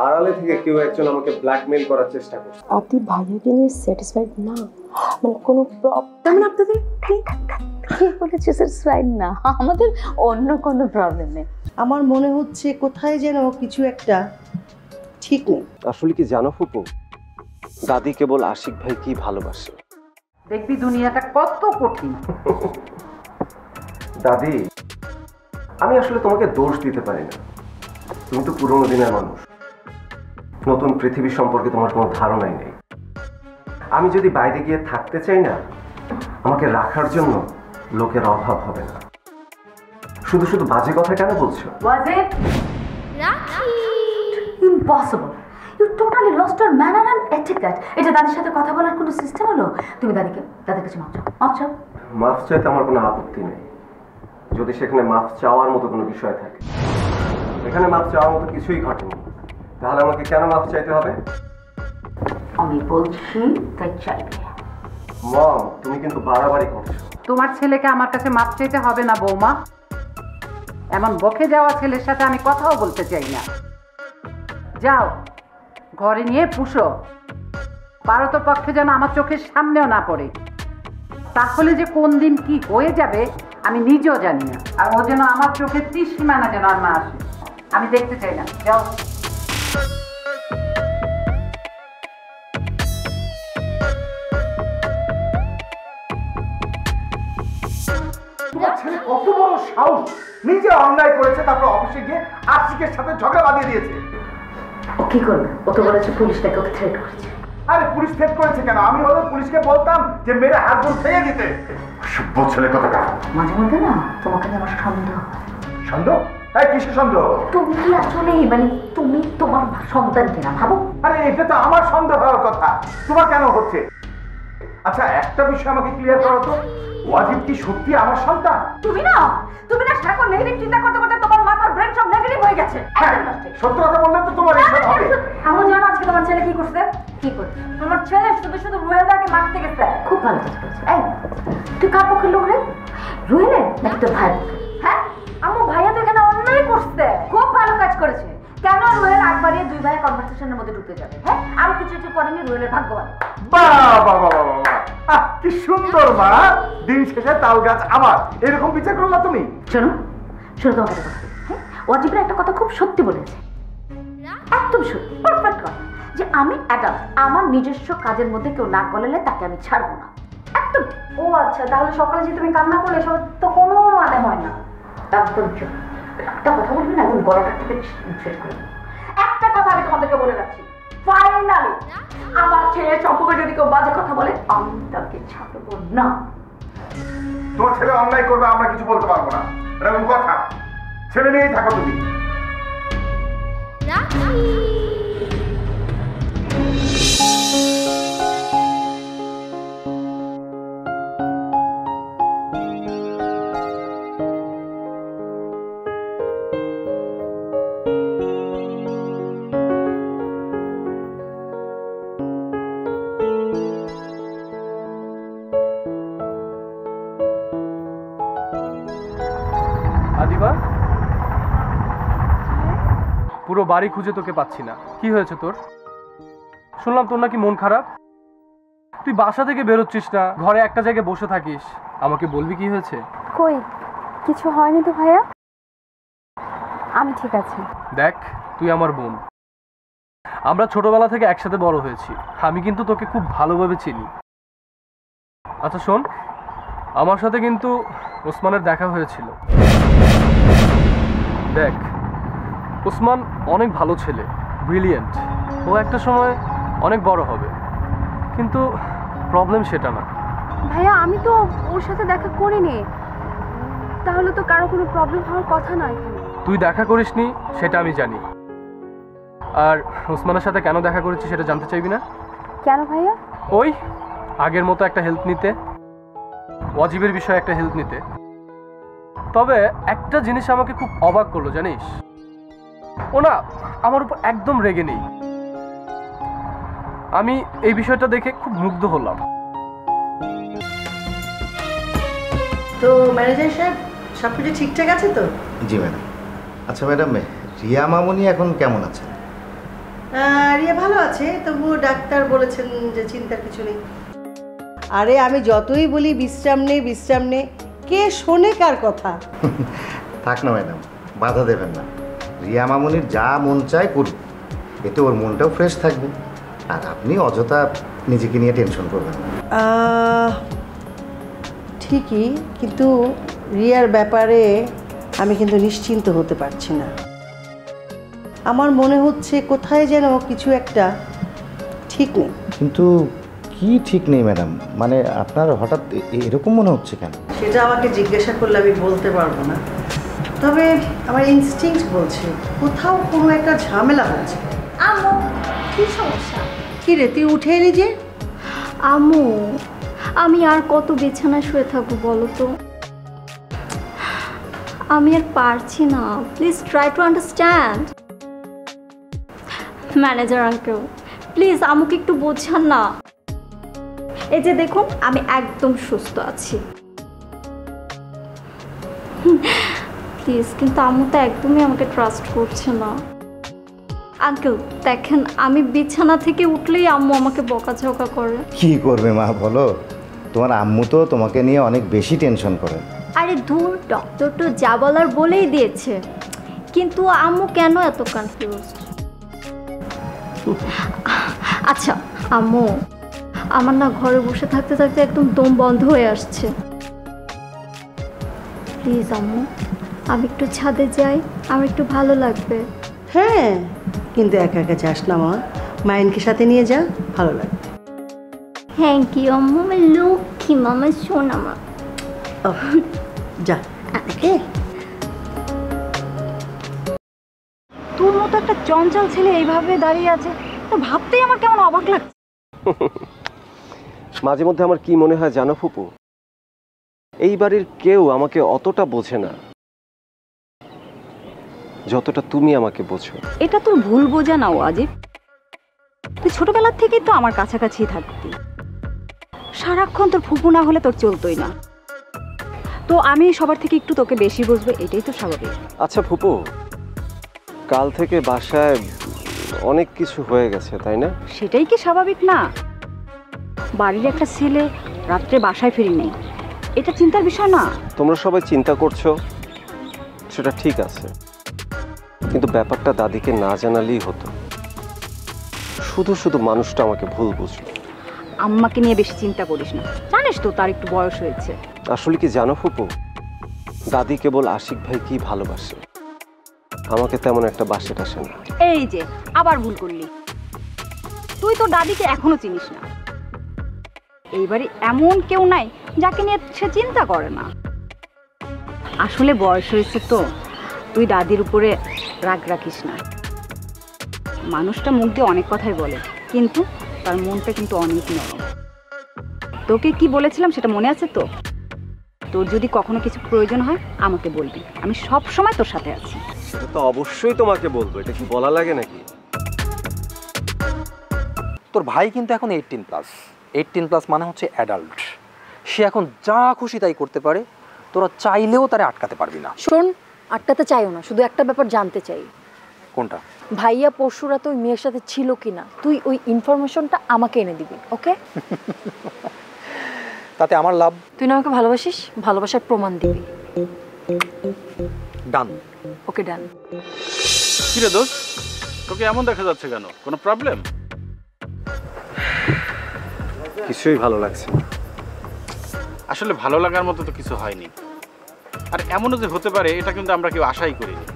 আড়ালে থেকে কেউ একজন আমাকে ব্ল্যাকমেইল করার চেষ্টা করছে। আপনি ভাইয়াকে নিয়ে স্যাটিসফাইড না? মানে কোনো প্রবলেম আপনাদের? কে বলেছে স্যাটিসফাইড না? আমাদের অন্য কোনো প্রবলেম নেই। আমার মনে হচ্ছে কোথায় যেন কিছু একটা ঠিক নেই। আসলে কি জানো ফুপু, দাদি কেবল আশিক ভাই কি ভালোবাসে। দেখবি দুনিয়াটা কত কঠিন। দাদি, আমি আসলে তোমাকে দোষ দিতে পারি না। তুমি তো পুরোনো দিনের মানুষ, নতুন পৃথিবী সম্পর্কে তোমার কোনো ধারণাই নেই। আমি যদি বাইরে গিয়ে থাকতে চাই না, আমাকে রাখার জন্য লোকের অভাব হবে না। শুধু শুধু বাজে কথা কেন বলছো? Was it? Impossible. You totally lost your manner and etiquette. এটা দাদির সাথে কথা বলার কোনো সিস্টেম হলো? তুমি দাদির কাছে মাফ চাও। মাফ চাইতে আমার কোনো আপত্তি নেই, যদি সেখানে মাফ চাওয়ার মতো কোনো বিষয় থাকে। এখানে মাফ চাওয়ার মতো কিছুই ঘটেনি, তাহলে আমাকে কেন মাফ চাইতে হবে? আমি বলছি তাই চাইবে। মম, তুমি কিন্তু বাড়াবাড়ি করছো। তোমার ছেলেকে আমার কাছে মাপ চাইতে হবে না বৌমা। এমন বকে যাওয়া ছেলের সাথে আমি কথাও বলতে চাই না। যাও ঘরে নিয়ে পুষো, পারত পক্ষে যেন আমার চোখের সামনেও না পড়ে। তাহলে যে কোন দিন কি হয়ে যাবে আমি নিজেও জানি না। আর ও যেন আমার চোখের ত্রিসীমানা যেন আর না আসে, আমি দেখতে চাই না। যাও। তোমার ছেলে কত বড় সাহস, নিজে অন্যায় করেছে, তারপর অফিসে গিয়ে আশিকের সাথে ঝগড়া বাঁধিয়ে দিয়েছে। ও কি করবে? ও তো বলেছে পুলিশটাকে ওকে থ্রেট করেছে। আরে পুলিশ থ্রেট করেছে কেন? আমি হলে পুলিশকে বলতাম যে মেরে হাত ধরে ফেলে দিতে। সভ্য ছেলে কথা। মাঝে মধ্যে না তোমাকে নিয়ে আমার সন্দেহ হয়। সন্দেহ? এই কিসের সন্দেহ? তুমি কি আসলে তুমি তোমার সন্তান কিনা ভাবো? আরে এটা তো আমার সন্দেহ হওয়ার কথা, তোমার কেন হচ্ছে? আচ্ছা একটা বিষয় আমাকে ক্লিয়ার করো তো, ওয়াজিব কি সত্যি আমার সন্তান? তুমি না সারাক্ষণ নেগেটিভ চিন্তা করতে করতে তোমার মাথার ব্রেন সব নেগেটিভ হয়ে গেছে। সত্য কথা বললে তো তোমার এইসব হবে। আমি জানো আজকে তোমার ছেলে কি করছে? তোমার ছেলে শুধু শুধু রুয়েলদাকে মারতে গেছে। খুব ভালো কাজ করেছে। এই তুই কার পক্ষের লোক রে? রুয়েলের নাকি তোর ভাই? হ্যাঁ আমার ভাইয়া তো এখানে অন্যায় করছে। খুব ভালো কাজ করেছে। কেন রুয়েল আগ বাড়িয়ে দুই ভাইয়ের কনভারসেশনের মধ্যে ঢুকে যাবে? হ্যাঁ আমি কিছু করেনি, রুয়েলের ভাগ্যবান। কি সুন্দর মা, দিন শেষে তাল গাছ আমার, এরকম বিচার করো না তুমি। শোনো তোমাকে একটা কথা। হ্যাঁ ওয়াজিবরা একটা কথা খুব সত্যি বলেছে, একদম সত্যি, পারফেক্ট কথা, যে আমি অ্যাডাল্ট, আমার নিজস্ব কাজের মধ্যে কেউ না করলে তাকে আমি ছাড়বো না। একদম। ও আচ্ছা, তাহলে সকালে যে তুমি কান্না করলে সব তো কোনো মানে হয় না। একদম চুপ। একটা কথা বলবি না, একদম গলাটা থেকে শেষ করে। একটা কথা আমি তোমাদেরকে বলে রাখছি, ফাইনালি আমার ছেলে সম্পর্কে যদি কেউ বাজে কথা বলে আমি তাকে ছাড়বো না। তোমার ছেলে অন্যায় করবে, আমরা কিছু বলতে পারবো না, এরকম কথা। ছেলে নিয়েই থাকো তুমি। আদিবা, পুরো বাড়ি খুঁজে তোকে পাচ্ছি না। কি হয়েছে তোর? শুনলাম তোর নাকি মন খারাপ। তুই বাসা থেকে বেরোচ্ছিস না, ঘরে একটা জায়গায় বসে থাকিস। আমাকে বলবি কি হয়েছে? কই কিছু হয়নি তো ভাইয়া, আমি ঠিক আছি। দেখ, তুই আমার বোন, আমরা ছোটবেলা থেকে একসাথে বড় হয়েছি। আমি কিন্তু তোকে খুব ভালোভাবে চিনি। আচ্ছা শোন, আমার সাথে কিন্তু ওসমানের দেখা হয়েছিল। দেখ, ওসমান অনেক ভালো ছেলে, ব্রিলিয়েন্ট। ও একটা সময় অনেক বড় হবে, কিন্তু প্রবলেম সেটা না। ভাইয়া আমি তো ওর সাথে দেখা করিনি, তাহলে তো কারো কোনো প্রবলেম হওয়ার কথা নয়। তুই দেখা করিসনি সেটা আমি জানি, আর ওসমানের সাথে কেন দেখা করেছিস সেটা জানতে চাইবি না? কেন ভাইয়া? ওই আগের মতো একটা হেল্প নিতে, ওয়াজিবের বিষয়ে একটা হেল্প নিতে। তবে একটা জিনিস আমাকে খুব অবাক করলো জানিস, ও না আমার উপর একদম রেগে নেই। আমি এই বিষয়টা দেখে খুব মুগ্ধ হলাম। তো ম্যানেজার সাহেব সবকিছু ঠিকঠাক আছে তো? জি ম্যাডাম। আচ্ছা ম্যাডাম, রিয়া মামুনি এখন কেমন আছে? রিয়া ভালো আছে, তবুও ডাক্তার বলেছেন যে চিন্তার কিছু নেই। আরে আমি যতই বলি বিশ্রাম নে, কে শোনে কার কথা? থাক না ম্যাডাম, বাধা দেবেন না। রিয়া মামুনির যা মন চায় করুক, এতে ওর মনটাও ফ্রেশ থাকবে। আর আপনি অযথা নিজেকে নিয়ে টেনশন করবেন না। ঠিকই, কিন্তু রিয়ার ব্যাপারে আমি কিন্তু নিশ্চিন্ত হতে পারছি না। আমার মনে হচ্ছে কোথায় যেন কিছু একটা ঠিক নেই। কিন্তু কি ঠিক নেই ম্যাডাম? মানে আপনার হঠাৎ এরকম মনে হচ্ছে কেন? সেটা আমাকে জিজ্ঞাসা করলে আমি বলতে পারবো না, তবে আমার ইনস্টিংক্ট বলছে কোথাও কোনো একটা ঝামেলা হচ্ছে। আম্মু, কি সমস্যা? কি রে, তুই উঠে এলি যে? আম্মু, আমি আর কত বিছানায় শুয়ে থাকবো বলো তো? আমি আর পারছি না। Please try to understand. Manager uncle, please আমাকে একটু বোঝান না। এই যে দেখুন, আমি একদম সুস্থ আছি। প্লিজ, কিন্তু আম্মু তো একদমই আমাকে ট্রাস্ট করছে না। আঙ্কেল দেখেন, আমি বিছানা থেকে উঠলেই আম্মু আমাকে বকাঝকা করে। কি করবে মা বলো? তোমার আম্মু তো তোমাকে নিয়ে অনেক বেশি টেনশন করে। আরে ধুর, ডক্টর তো যা বলার বলেই দিয়েছে, কিন্তু আম্মু কেন এত কনফিউজড? আচ্ছা আম্মু, আমার না ঘরে বসে থাকতে থাকতে একদম দম বন্ধ হয়ে আসছে। প্লিজ আম্মু, আমি একটু ছাদে যাই, আমার একটু ভালো লাগবে। হ্যাঁ, কিন্তু একা একা যাস না মা, মাইনকে সাথে নিয়ে যা, ভালো লাগবে। থ্যাংক ইউ আম্মু, আমার লক্ষ্মী মামা, শোনা মা। যা ওকে। তোর মতো একটা চঞ্চল ছেলে এইভাবে দাঁড়িয়ে আছে, তো ভাবতেই আমার কেমন অবাক লাগছে। মাঝে মধ্যে আমার কি মনে হয় জানো ফুপু, এই বাড়ির কেউ আমাকে অতটা বোঝে না যতটা তুমি আমাকে বোঝো। এটা তোর ভুল বোঝা না ওয়াজিব। তুই ছোটবেলার থেকেই তো আমার কাছাকাছি থাকতি, সারাক্ষণ তোর ফুপু না হলে তোর চলতোই না। তো আমি সবার থেকে একটু তোকে বেশি বুঝবো, এটাই তো স্বাভাবিক। আচ্ছা ফুপু, কাল থেকে বাসায় অনেক কিছু হয়ে গেছে তাই না? সেটাই কি স্বাভাবিক না? বাড়ির একটা ছেলে রাত্রে বাসায় ফিরি নেই, এটা চিন্তার বিষয় না? তোমরা সবাই চিন্তা করছো, সেটা ঠিক আছে, কিন্তু ব্যাপারটা দাদিকে না জানালেই হতো। শুধু শুধু মানুষটা আমাকে ভুল বুঝলো। আম্মাকে নিয়ে বেশি চিন্তা করিস না, জানিস তো তার একটু বয়স হয়েছে। আসলে কি জানো ফুপু, দাদি কেবল আশিক ভাই কি ভালোবাসে, আমাকে তেমন একটা বাসে টাসে না। এই যে আবার ভুল করলি, তুই তো দাদিকে এখনো চিনিস না। এইবারে এমন কেউ নাই যাকে নিয়ে সে চিন্তা করে না। আসলে বয়স হয়েছে তো, তুই দাদির উপরে রাগ রাখিস না। মানুষটা মুখ দিয়ে অনেক কথাই বলে, কিন্তু তার মনটা কিন্তু অনেক নরম। তোকে কি বলেছিলাম সেটা মনে আছে তো? তোর যদি কখনো কিছু প্রয়োজন হয় আমাকে বলবি, আমি সব সময় তোর সাথে আছি। সেটা তো অবশ্যই তোমাকে বলবো, এটা কি বলা লাগে নাকি? তোর ভাই কিন্তু এখন 18+ মানে হচ্ছে অ্যাডাল্ট। সে এখন যা খুশি তাই করতে পারে, তোরা চাইলেও তারে আটকাতে পারবি না। শোন, আটকাতে চাইও না, শুধু একটা ব্যাপার জানতে চাই। কোনটা? ভাইয়া পরশুরা তো ওই মেয়ের সাথে ছিল কিনা, তুই ওই ইনফরমেশনটা আমাকে এনে দিবি, ওকে? তাতে আমার লাভ। তুই না আমাকে ভালোবাসিস, ভালোবাসার প্রমাণ দিবি। ডান। ওকে ডান। কি রে দোস্ত, তোকে এমন দেখা যাচ্ছে কেন? কোনো প্রবলেম? কিছুই ভালো লাগছে না। আসলে ভালো লাগার মতো তো কিছু হয়নি, আর এমনও যে হতে পারে এটা কিন্তু আমরা কেউ আশাই করিনি।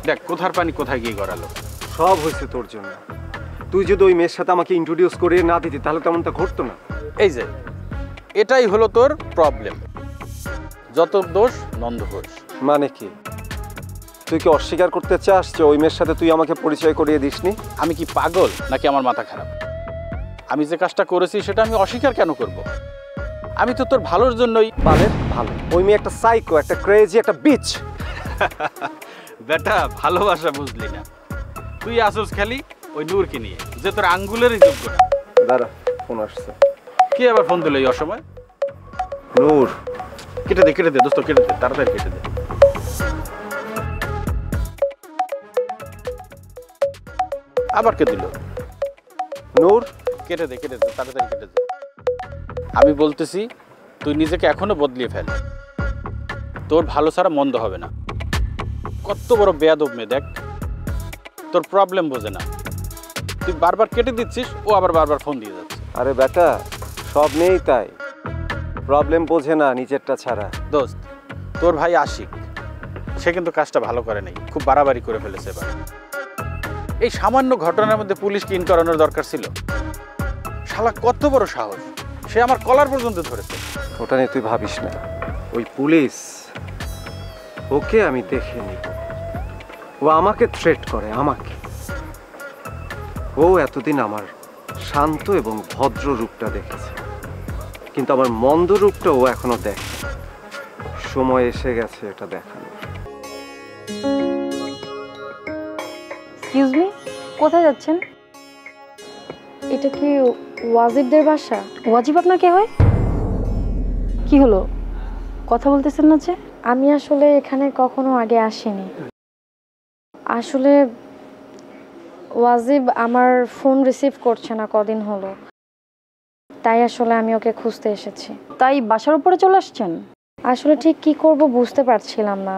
দেখ কোথার পানি কোথায় গিয়ে গড়ালো। সব হয়েছে তোর জন্য। তুই যদি ওই মেয়ের সাথে আমাকে ইন্ট্রোডিউস করে না দিতি তাহলে তেমনটা ঘটতো না। এই যে এটাই হলো তোর প্রবলেম, যত দোষ নন্দ ঘোষ। মানে কি, তুই কি অস্বীকার করতে চাস যে ওই মেয়ের সাথে তুই আমাকে পরিচয় করিয়ে দিসনি? আমি কি পাগল নাকি আমার মাথা খারাপ? আমি যে কাজটা করেছি সেটা আমি অস্বীকার কেন করব? আমি তো তোর ভালোর জন্যই। ভালো? ওই মেয়ে একটা সাইকো, একটা ক্রেজি, একটা বিচ। বেটা ভালোবাসা বুঝলি না, তুই আসোস খালি ওই নূরকে নিয়ে, যে তোর আঙ্গুলেরই যোগ্য না। দাঁড়া, ফোন আসছে। কে আবার ফোন দিল এই অসময়? নূর। কেটে দে দোস্ত, কেটে দে, তাড়াতাড়ি কেটে দে। আবার কে দিল? নূর, কেটে দে তাড়াতাড়ি কেটে দে। আমি বলতেছি তুই নিজেকে এখনো বদলিয়ে ফেল, তোর ভালো ছাড়া মন্দ হবে না। কত বড় বেয়াদব মেয়ে দেখ, তোর প্রবলেম বোঝে না, তুই বারবার কেটে দিচ্ছিস, ও আবার বারবার ফোন দিয়ে যাচ্ছে। আরে বেটা, সব মেয়েই তাই, প্রবলেম বোঝে না নিজেরটা ছাড়া। দোস্ত, তোর ভাই আশিক, সে কিন্তু কাজটা ভালো করে নাই, খুব বাড়াবাড়ি করে ফেলেছে এবার। এই সামান্য ঘটনার মধ্যে পুলিশকে ইন করানোর দরকার ছিল। শালা কত বড় সাহস, সে আমার কলার পর্যন্ত ধরেছে। ওটা নিয়ে তুই ভাবিস না, ওই পুলিশ, ওকে আমি দেখে নিব। ও আমাকে থ্রেট করে, আমাকে। ও এতদিন আমার শান্ত এবং ভদ্র রূপটা দেখেছে, কিন্তু আমার মন্দ রূপটা ও এখনো দেখে। সময় এসে গেছে এটা দেখানো। এক্সকিউজ মি, কোথায় যাচ্ছেন? এটা কি ওয়াজিবদের বাসা? ওয়াজিব আপনার কে হয়? কি হলো, কথা বলতেছেন না যে? আমি আসলে এখানে কখনো আগে আসিনি। আসলে ওয়াজিব আমার ফোন রিসিভ করছে না কদিন হলো, তাই আসলে আমি ওকে খুঁজতে এসেছি। তাই বাসার উপরে চলে আসছেন? আসলে ঠিক কি করব বুঝতে পারছিলাম না,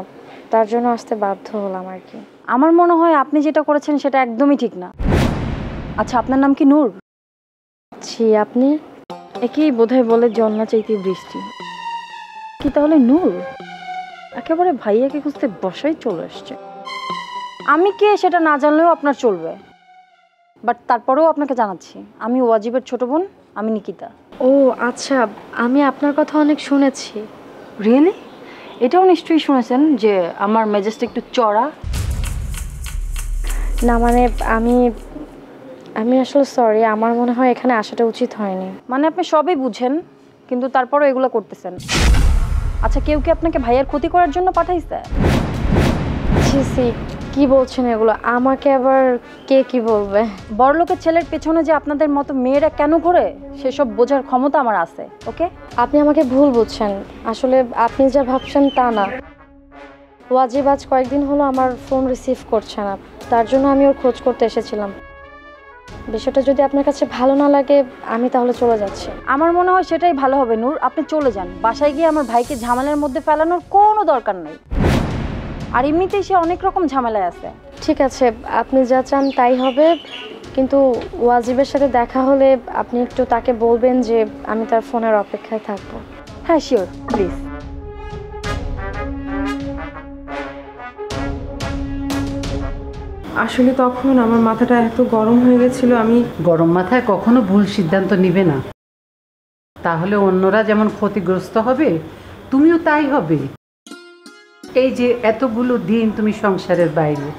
তার জন্য আসতে বাধ্য হলাম আর কি। আমার মনে হয় আপনি যেটা করেছেন সেটা একদমই ঠিক না। আচ্ছা, আপনার নাম কি নূর? জি, আপনি? একেই বোধহয় বলে জন্না চাইতে বৃষ্টি। কি তাহলে নূর একেবারে ভাইয়াকে খুঁজতে বসাই চলে আসছে? আমি কে সেটা না জানলেও আপনার চলবে, বাট তারপরেও আপনাকে জানাচ্ছি, আমি ওয়াজিবের ছোট বোন, আমি নিকিতা। ও আচ্ছা, আমি আপনার কথা অনেক শুনেছি। রিয়েলি? এটাও নিশ্চয়ই শুনেছেন যে আমার মেজাজটা একটু চড়া। না মানে আমি আসলে সরি, আমার মনে হয় এখানে আসাটা উচিত হয়নি। মানে আপনি সবই বুঝেন, কিন্তু তারপরও এগুলো করতেছেন। আচ্ছা, কেউ কি আপনাকে ভাইয়ার ক্ষতি করার জন্য পাঠাইছে? ছি, কি বলছেন এগুলো? আমাকে আবার কে কি বলবে? বড়লোকের ছেলের পেছনে যে আপনাদের মতো মেয়েরা কেন ঘোরে সেসব বোঝার ক্ষমতা আমার আছে। ওকে, আপনি আমাকে ভুল বুঝছেন। আসলে আপনি যা ভাবছেন তা না। ওয়াজিব আজ কয়েকদিন হলো আমার ফোন রিসিভ করছে না, তার জন্য আমি ওর খোঁজ করতে এসেছিলাম। বিষয়টা যদি আপনার কাছে ভালো না লাগে আমি তাহলে চলে যাচ্ছি। আমার মনে হয় সেটাই ভালো হবে নূর, আপনি চলে যান। বাসায় গিয়ে আমার ভাইকে ঝামেলার মধ্যে ফেলানোর কোনো দরকার নেই, আর এমনিতেই সে অনেক রকম ঝামেলায় আছে। ঠিক আছে, আপনি যা চান তাই হবে, কিন্তু ওয়াজিবের সাথে দেখা হলে আপনি একটু তাকে বলবেন যে আমি তার ফোনের অপেক্ষায় থাকবো। হ্যাঁ শিওর, প্লিজ। আসলে তখন আমার মাথাটা এত গরম হয়ে গেছিল, আমি গরম মাথায় কখনো ভুল সিদ্ধান্ত নিবে না, তাহলে অন্যরা যেমন ক্ষতিগ্রস্ত হবে তুমিও তাই হবে। এই যে এতগুলো দিন তুমি সংসারের বাইরে,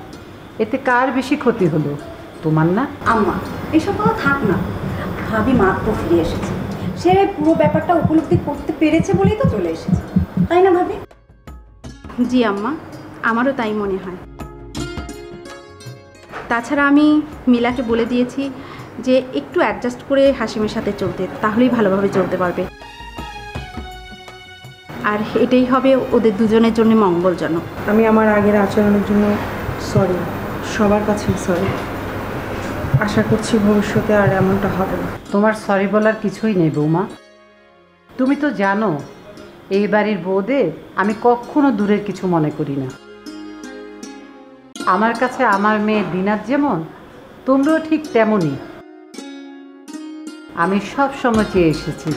এতে কার বেশি ক্ষতি হলো, তোমার না? আম্মা, এসব কথা থাক না। ভাবি মাত্র ফিরে এসেছে, সে পুরো ব্যাপারটা উপলব্ধি করতে পেরেছে বলেই তো চলে এসেছে, তাই না ভাবি? জি আম্মা, আমারও তাই মনে হয়। তাছাড়া আমি মিলাকে বলে দিয়েছি যে একটু অ্যাডজাস্ট করে হাসিমের সাথে চলতে, তাহলেই ভালোভাবে চলতে পারবে। আর এটাই হবে ওদের দুজনের জন্য মঙ্গলজনক। আমি আমার আগের আচরণের জন্য সরি, সবার কাছে সরি। আশা করছি ভবিষ্যতে আর এমনটা হবে না। তোমার সরি বলার কিছুই নেই বৌমা। তুমি তো জানো এই বাড়ির বউদের আমি কখনো দূরের কিছু মনে করি না। আমার কাছে আমার মেয়ে দিনাত যেমন, তোমরাও ঠিক তেমনই। আমি সব সময় চেয়ে এসেছি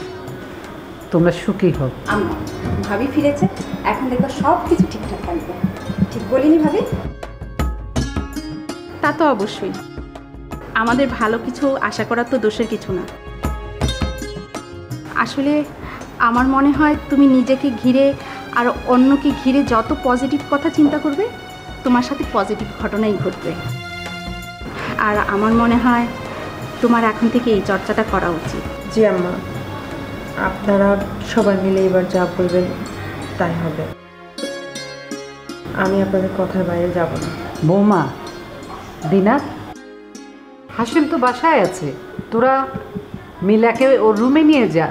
তোমরা সুখী হও। আম্মা, ভাবি ফিরেছে, এখন দেখো সব কিছু ঠিকঠাক থাকবে। ঠিক বলিনি ভাবি? তা তো অবশ্যই, আমাদের ভালো কিছু আশা করার তো দোষের কিছু না। আসলে আমার মনে হয় তুমি নিজেকে ঘিরে আর অন্যকে ঘিরে যত পজিটিভ কথা চিন্তা করবে, তোমার সাথে পজিটিভ ঘটনাই ঘটবে। আর আমার মনে হয় তোমার এখন থেকে এই চর্চাটা করা উচিত। জি আম্মা, আপনারা সবাই মিলে এবার যা বলবেন তাই হবে। আমি আপনাদের কথার বাইরে যাব না। বৌমা, দিনাত, হাসিম তো বাসায় আছে, তোরা মিলাকে ওর রুমে নিয়ে যা,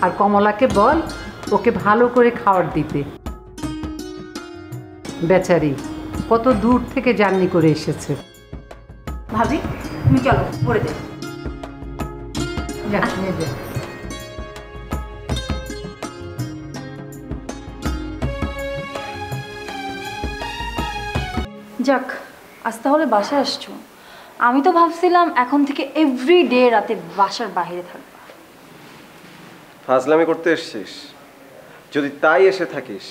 আর কমলাকে বল ওকে ভালো করে খাবার দিতে। বেচারি কত দূর থেকে জার্নি করে এসেছে। ভাবি তুমি চলো পরে দে। যাক, আজ তাহলে বাসায় আসছো। আমি তো ভাবছিলাম এখন থেকে এভরিডে রাতে বাসার বাইরে থাকবা। ফাজলামি করতে এসছিস? যদি তাই এসে থাকিস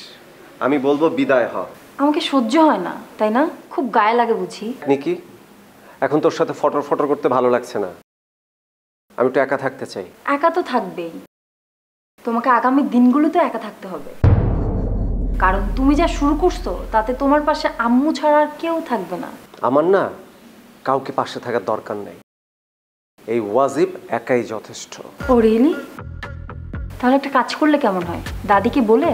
আমি বলবো বিদায় হ। আমাকে সহ্য হয় না, তাই না? খুব গায়ে লাগে বুঝি। নিকি, এখন তোর সাথে ফটর ফটর করতে ভালো লাগছে না। আমি একটু একা থাকতে চাই। একা তো থাকবেই, তোমাকে আগামী দিনগুলোতে একা থাকতে হবে। কারণ তুমি যা শুরু করছো তাতে তোমার পাশে আম্মু ছাড়া আর কেউ থাকবে না। আমার না কাউকে পাশে থাকার দরকার নেই, এই ওয়াজিব একাই যথেষ্ট। ও রিয়েলি? তাহলে একটা কাজ করলে কেমন হয়, দাদিকে বলে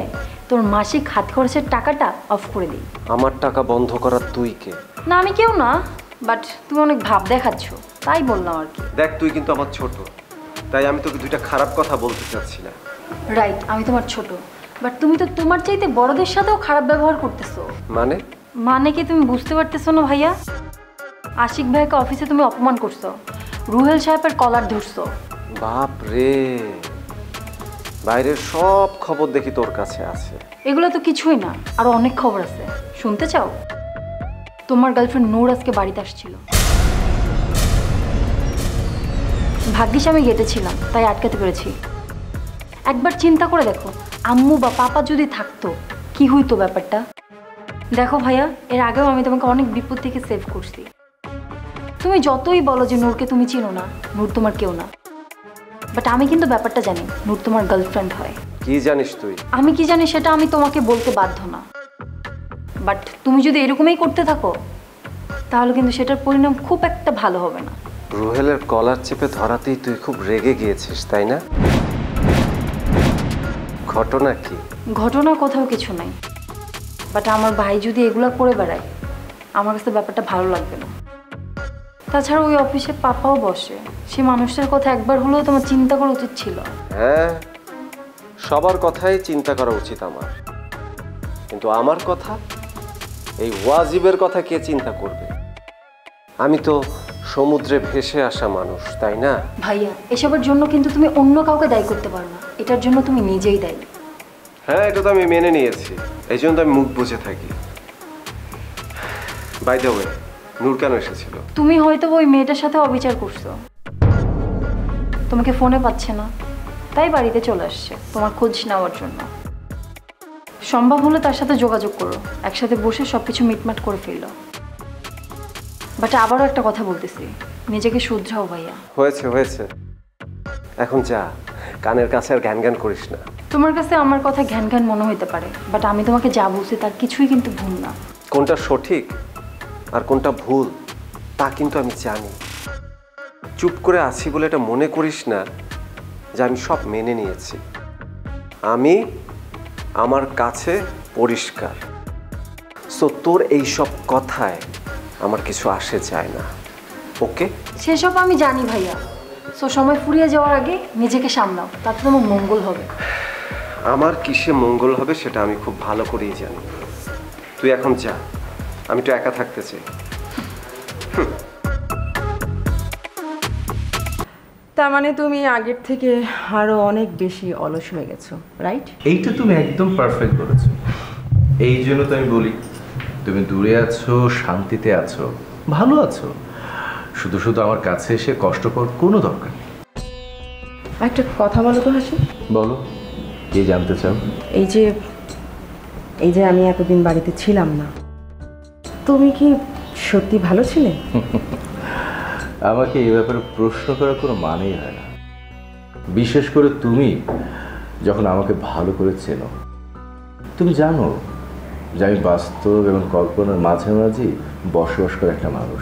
তোর মাসিক হাত খরচের টাকাটা অফ করে দিই। আমার টাকা বন্ধ করার তুই কে? না আমি কেউ না, বাট তুমি অনেক ভাব দেখাচ্ছ তাই বললাম আর কি। দেখ তুই কিন্তু আমার ছোট, তাই আমি তোকে দুইটা খারাপ কথা বলতে চাচ্ছি না। রাইট, আমি তোমার ছোট, বাট তুমি তো তোমার চাইতে বড়দের সাথেও খারাপ ব্যবহার করতেছো। মানে কি তুমি বুঝতে পারতেছো না ভাইয়া? আশিক ভাইকে অফিসে তুমি অপমান করছো, রুহেল সাহেবের কলার ধরছো। বাপ রে, বাইরের সব খবর দেখি তোর কাছে আছে। এগুলো তো কিছুই না, আরো অনেক খবর আছে। শুনতে চাও? তোমার গার্লফ্রেন্ড নূর আজকে বাড়িতে আসছিল। ভাগ্যিস আমি গেটে ছিলাম তাই আটকাতে পেরেছি। একবার চিন্তা করে দেখো, আম্মু বা পাপা যদি থাকতো কি হইতো ব্যাপারটা। দেখো ভাইয়া, এর আগেও আমি তোমাকে অনেক বিপদ থেকে সেভ করছি। তুমি যতই বলো যে নূরকে তুমি চিনো না, নূর তোমার কেউ না, বাট আমি কিন্তু ব্যাপারটা জানি, নূর তোমার গার্লফ্রেন্ড হয়। কি জানিস তুই? আমি কি জানি সেটা আমি তোমাকে বলতে বাধ্য না, বাট তুমি যদি এরকমই করতে থাকো তাহলে কিন্তু সেটার পরিণাম খুব একটা ভালো হবে না। রুহেলের কলার চেপে ধরাতেই তুই খুব রেগে গিয়েছিস, তাই না? ঘটনা কি? ঘটনা কোথাও কিছু নাই, বাট আমার ভাই যদি এগুলো করে বেড়ায় আমার কাছে ব্যাপারটা ভালো লাগবে না। তাছাড়া ওই অফিসে পাপাও বসে, সে মানুষটার কথা একবার হলেও তোমার চিন্তা করা উচিত ছিল। হ্যাঁ, সবার কথাই চিন্তা করা উচিত আমার, কিন্তু আমার কথা, এই ওয়াজিবের কথা কে চিন্তা করবে? আমি তো সমুদ্রে ভেসে আসা মানুষ, তাই না? ভাইয়া, এসবের জন্য কিন্তু তুমি অন্য কাউকে দায়ী করতে পারো না, এটার জন্য তুমি নিজেই দায়ী। হ্যাঁ, এটা তো আমি মেনে নিয়েছি, এই জন্য তো আমি মুখ বুঝে থাকি। বাই দ্য ওয়ে, নূর কেন এসেছিল? তুমি হয়তো ওই মেয়েটার সাথে অবিচার করছো, তোমাকে ফোনে পাচ্ছে না তাই বাড়িতে চলে আসছে তোমার খোঁজ নেওয়ার জন্য। সম্ভব হলে তার সাথে যোগাযোগ করো, একসাথে বসে সবকিছু মিটমাট করে ফেললো। বাট আবারও একটা কথা বলতেছি, নিজেকে শুধরাও ভাইয়া। হয়েছে হয়েছে, এখন যা, কানের কাছে আর জ্ঞান জ্ঞান করিস না। তোমার কাছে আমার কথা ঘ্যান ঘ্যান মনে হতে পারে, বাট আমি তোমাকে যা বলছি তার কিছুই কিন্তু ভুল না। কোনটা সঠিক আর কোনটা ভুল তা কিন্তু আমি জানি। চুপ করে আছি বলে এটা মনে করিস না যে আমি সব মেনে নিয়েছি। আমি আমার কাছে পরিষ্কার, সো তোর এই সব কথায় আমার কিছু আসে যায় না, ওকে? সেসব আমি জানি ভাইয়া, সো সময় ফুরিয়ে যাওয়ার আগে নিজেকে সামলাও, তাতে তোমার মঙ্গল হবে। আমার কিসে মঙ্গল হবে সেটা আমি খুব ভালো করেই জানি। তুই এখন যা, আমি তো একা থাকতে চাই। তার মানে তুমি আগের থেকে আরো অনেক বেশি অলস হয়ে গেছো, রাইট? এইটা তুমি একদম পারফেক্ট বলেছো। এই জন্য তো আমি বলি, তুমি দূরে আছো, শান্তিতে আছো, ভালো আছো, শুধু শুধু আমার কাছে এসে কষ্ট করার কোনো দরকার নেই। একটা কথা বলো তো হাসি। বলো, কি জানতে চাও? এই যে আমি এতদিন বাড়িতে ছিলাম না, তুমি কি সত্যি ভালো ছিলে? আমাকে এই ব্যাপারে প্রশ্ন করার কোনো মানেই হয় না, বিশেষ করে তুমি যখন আমাকে ভালো করে চেনো। তুমি জানো যে আমি বাস্তব এবং কল্পনার মাঝামাঝি বসবাস করে একটা মানুষ।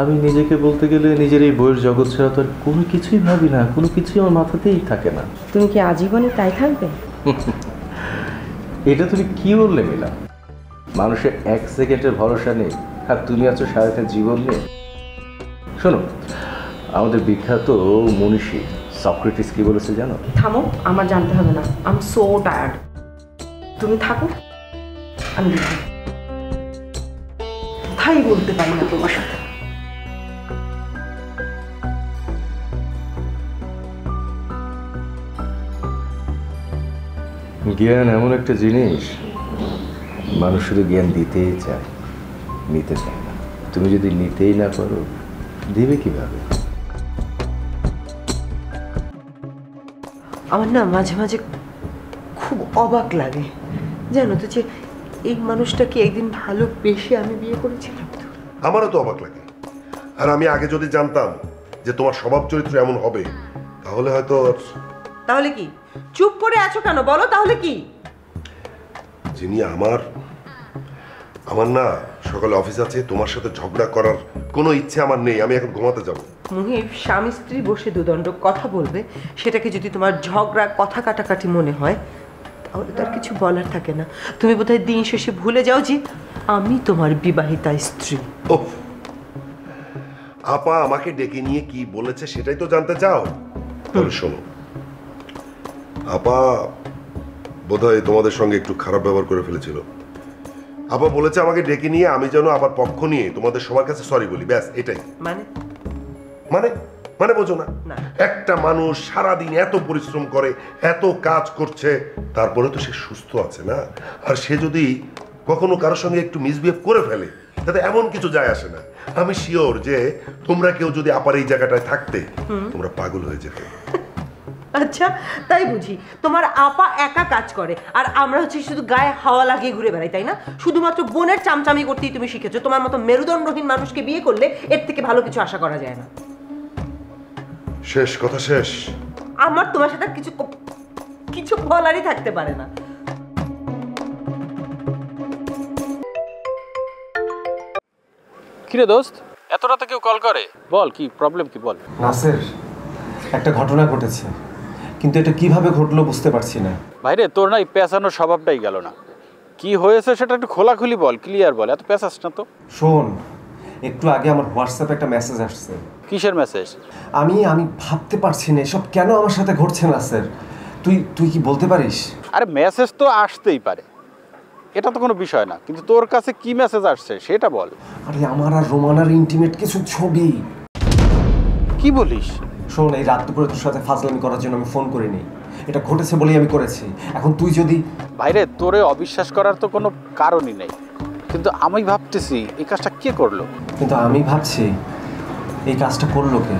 আমি নিজেকে বলতে গেলে নিজের এই বইয়ের জগৎ ছাড়া তো আর কোনো কিছুই ভাবি না, কোনো কিছুই আমার মাথাতেই থাকে না। তুমি কি আজীবনে তাই থাকবে? এটা তুমি কি বললে মিলা? মানুষের এক সেকেন্ডের ভরসা নেই, আর তুমি আছো সারাটা জীবন নিয়ে। শোনো, আমাদের বিখ্যাত মনীষী সক্রেটিস কি বলেছে জানো? থামো, আমার জানতে হবে না, আই এম সো টায়ার্ড। তুমি থাকো, আমি কথাই বলতে পারি না তোমার সাথে। জ্ঞান এমন একটা জিনিস, মানুষ শুধু জ্ঞান দিতেই চায়, নিতে চায় না। তুমি যদি নিতেই না পারো, দেবে কিভাবে? আমার না মাঝে মাঝে খুব অবাক লাগে, জানো তো, যে এই মানুষটাকে একদিন ভালোবেসে আমি বিয়ে করেছিলাম। আমারও তো অবাক লাগে। আর আমি আগে যদি জানতাম যে তোমার স্বভাব চরিত্র এমন হবে, তাহলে হয়তো। তাহলে কি চুপ করে আছো কেন, বলো তাহলে কি? যিনি আমার না সকালে অফিস আছে, তোমার সাথে ঝগড়া করার কোনো ইচ্ছে আমার নেই। আমি এখন ঘুমাতে যাব। মুহিব, স্বামী স্ত্রী বসে দুদণ্ড কথা বলবে, সেটাকে যদি তোমার ঝগড়া কথা কাটাকাটি মনে হয়, তাহলে তার কিছু বলার থাকে না। তুমি বোধহয় দিন শেষে ভুলে যাও যে আমি তোমার বিবাহিতা স্ত্রী। ওহ, আপা আমাকে ডেকে নিয়ে কি বলেছে সেটাই তো জানতে চাও? তাহলে শোনো, আপা বোধহয় তোমাদের সঙ্গে একটু খারাপ ব্যবহার করে ফেলেছিল। আপা বলেছে আমাকে ডেকে নিয়ে আমি যেন আবার পক্ষ নিয়ে তোমাদের সবার কাছে সরি বলি, ব্যাস এটাই। মানে মানে মানে বোঝো না? একটা মানুষ সারাদিন এত পরিশ্রম করে, এত কাজ করছে, তারপরে তো সে সুস্থ আছে না? আর সে যদি কখনো কারোর সঙ্গে একটু মিসবিহেভ করে ফেলে, তাতে এমন কিছু যায় আসে না। আমি শিওর যে তোমরা কেউ যদি আপার এই জায়গাটায় থাকতে, তোমরা পাগল হয়ে যেতে। আচ্ছা, তাই বুঝি তোমার আপা একা কাজ করে আর আমরা হচ্ছে শুধু গায়ে হাওয়া লাগিয়ে ঘুরে বেড়াই, তাই না? শুধুমাত্র বোনের চামচামি করতেই তুমি শিখেছো। তোমার মতো মেরুদণ্ডহীন মানুষকে বিয়ে করলে এর থেকে ভালো কিছু আশা করা যায় না। শেষ কথা শেষ। আমার তোমার সাথে কিছু বলারই থাকতে পারে না। কিরে দোস্ত, এত রাতে কেউ কল করে? বল, কি প্রবলেম, কি বল। নাসের, একটা ঘটনা ঘটেছে, কিন্তু এটা কিভাবে ঘটলো বুঝতে পারছি না। ভাইরে, তোর না এই পেঁচানোর স্বভাবটাই গেল না। কি হয়েছে সেটা একটু খোলাখুলি বল, ক্লিয়ার বল, এত পেঁচাস না তো। শোন, একটু আগে আমার হোয়াটসঅ্যাপে একটা মেসেজ আসছে। কিসের মেসেজ? আমি ভাবতে পারছি না এসব কেন আমার সাথে ঘটছে না স্যার। তুই কি বলতে পারিস? আরে মেসেজ তো আসতেই পারে, এটা তো কোনো বিষয় না, কিন্তু তোর কাছে কি মেসেজ আসছে সেটা বল। আরে আমার আর রোমানার ইন্টিমেট কিছু ছবি। কি বলিস? শোন, এই রাত দুপুরে তোর সাথে ফাজলামি করার জন্য আমি ফোন করিনি, এটা ঘটেছে বলেই আমি করেছি। এখন তুই যদি। ভাইরে, তোরে অবিশ্বাস করার তো কোনো কারণই নেই, কিন্তু আমি ভাবতেছি এই কাজটা কে করলো। কিন্তু আমি ভাবছি এই কাজটা করলো কে?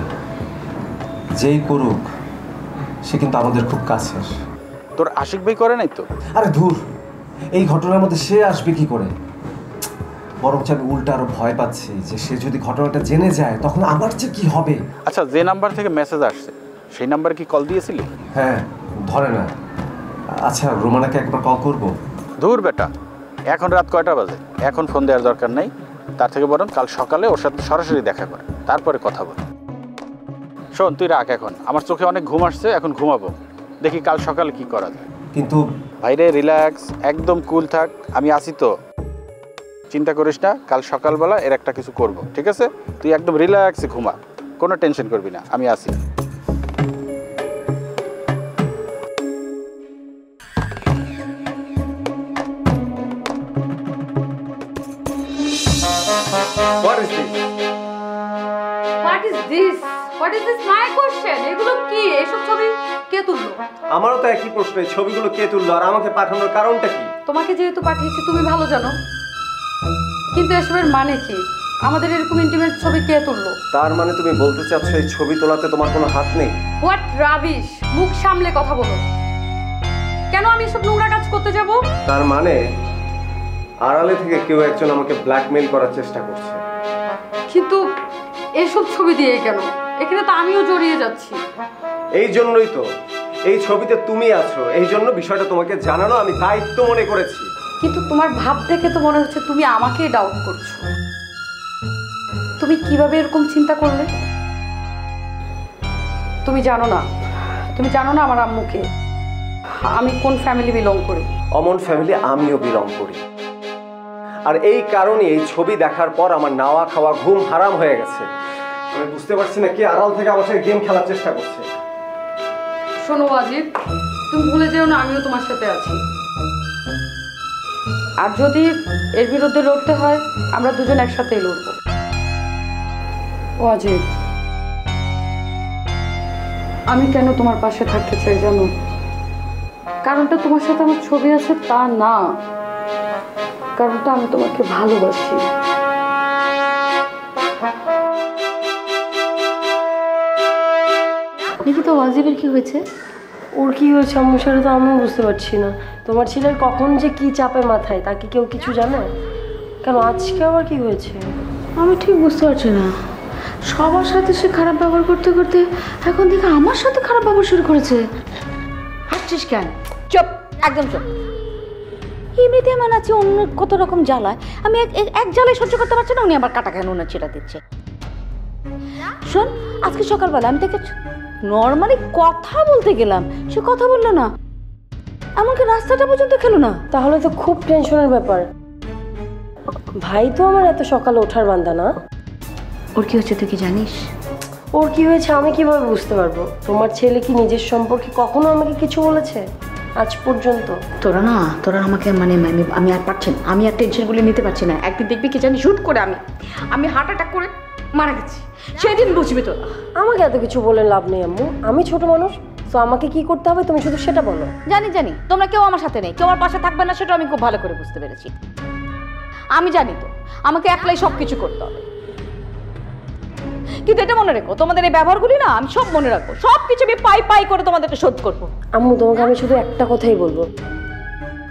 যেই করুক সে কিন্তু আমাদের খুব কাছের। তোর আশিক ভাই করে নাই তো? আরে ধুর, এই ঘটনার মধ্যে সে আসবে কি করে? বরঞ্চ আমি উল্টা আরো ভয় পাচ্ছি যে সে যদি ঘটনাটা জেনে যায় তখন আমার যে কি হবে। আচ্ছা, যে নাম্বার থেকে মেসেজ আসছে সেই নাম্বারে কি কল দিয়েছিলি? হ্যাঁ, ধরে না। আচ্ছা, রোমানাকে একবার কল করব। ধুর বেটা, এখন রাত কয়টা বাজে? এখন ফোন দেওয়ার দরকার নেই। তার থেকে বরং কাল সকালে ওর সাথে সরাসরি দেখা কর, তারপরে কথা বল। শোন, তুই রাখ, এখন আমার চোখে অনেক ঘুম আসছে, এখন ঘুমাবো। দেখি কাল সকালে কি করা যায়। কিন্তু ভাইরে, রিল্যাক্স, একদম কুল থাক, আমি আছি তো, চিন্তা করিস না। কাল সকালবেলা এর একটা কিছু করব, ঠিক আছে? তুই একদম রিল্যাক্সে ঘুমা, কোনো টেনশন করবি না, আমি আছি। What is this? What is this? My question. এগুলো কি? এসব ছবি কে তুললো? আমারও তো একই প্রশ্ন, এই ছবিগুলো কে তুললো আর আমাকে পাঠানোর কারণটা কি? তোমাকে যেহেতু পাঠিয়েছি তুমি ভালো জানো, কিন্তু এসবের মানে কি? আমাদের এরকম ইন্টিমেট ছবি কে তুললো? তার মানে তুমি বলতে চাচ্ছ এই ছবি তোলাতে তোমার কোনো হাত নেই? What rubbish! মুখ সামলে কথা বলো। কেন আমি এসব নোংরা কাজ করতে যাব? তার মানে আড়ালে থেকে কেউ একজন আমাকে ব্ল্যাকমেইল করার চেষ্টা করছে। কিন্তু এসব ছবি দিয়ে কেন? এখানে তো আমিও জড়িয়ে যাচ্ছি। এই জন্যই তো এই ছবিতে তুমি আছো, এই জন্য বিষয়টা তোমাকে জানানো আমি দায়িত্ব মনে করেছি। কিন্তু তোমার ভাব দেখে তো মনে হচ্ছে তুমি আমাকেই ডাউট করছো। তুমি কিভাবে এরকম চিন্তা করলে? তুমি জানো না আমার আম্মুকে, আমি কোন ফ্যামিলি বিলং করি। অমন ফ্যামিলি আমিও বিলং করি, আর এই কারণে এই ছবি দেখার পর আমার নাওয়া খাওয়া ঘুম হারাম হয়ে গেছে। আমি বুঝতে পারছি না কে আড়াল থেকে আমার সাথে গেম খেলার চেষ্টা করছে। শোনো ওয়াজিব, তুমি ভুলে যেও না আমিও তোমার সাথে আছি। আর যদি এর বিরুদ্ধে লড়তে হয় আমরা দুজন একসাথেই লড়বো। ওয়াজিব, আমি কেন তোমার পাশে থাকতে চাই জানো? কারণটা তোমার সাথে আমার ছবি আছে তা না, কারণটা আমি তোমাকে ভালোবাসি। দেখি তো ওয়াজিবের কি হয়েছে? ওর কি হয়েছে আম্মু সেটা তো আমিও বুঝতে পারছি না। তোমার ছেলের কখন যে কি চাপে মাথায় তাকে কেউ কিছু জানে? কেন আজকে আবার কি হয়েছে? আমি ঠিক বুঝতে পারছি না। সবার সাথে সে খারাপ ব্যবহার করতে করতে এখন থেকে আমার সাথে খারাপ ব্যবহার শুরু করেছে। হাসছিস কেন? চুপ, একদম চুপ। এমনিতে এমন আছে অন্য কত রকম জ্বালায়, আমি এক জ্বালায় সহ্য করতে পারছি না, উনি আবার কাটা কেন উনার ছেড়া দিচ্ছে। শোন, আজকে সকালবেলা আমি তাকে নর্মালি কথা বলতে গেলাম, সে কথা বললো না, এমনকি রাস্তাটা পর্যন্ত খেলো না। তাহলে তো খুব টেনশনের ব্যাপার। ভাই তো আমার এত সকালে ওঠার বান্দা না। ওর কি হচ্ছে তুই কি জানিস? ওর কি হয়েছে আমি কিভাবে বুঝতে পারবো? তোমার ছেলে কি নিজের সম্পর্কে কখনো আমাকে কিছু বলেছে আজ পর্যন্ত? তোরা আমাকে আমি আর পারছি না, আমি আর টেনশনগুলি নিতে পারছি না। একদিন দেখবি কি জানি শুট করে আমি হার্ট অ্যাটাক করে মারা গেছি, সেদিন বুঝবি তোরা। আমাকে এত কিছু বলে লাভ নেই আম্মু, আমি ছোট মানুষ, তো আমাকে কি করতে হবে তুমি শুধু সেটা বলো। জানি তোমরা কেউ আমার সাথে নেই, কেউ আমার পাশে থাকবে না, সেটা আমি খুব ভালো করে বুঝতে পেরেছি। আমি জানি তো আমাকে একলাই সব কিছু করতে হবে, কিন্তু এটা মনে রেখো তোমাদের এই ব্যবহারগুলি না আমি সব মনে রাখবো, সব কিছু আমি পাই করে তোমাদেরকে শোধ করবো। আম্মু তোমাকে আমি শুধু একটা কথাই বলবো,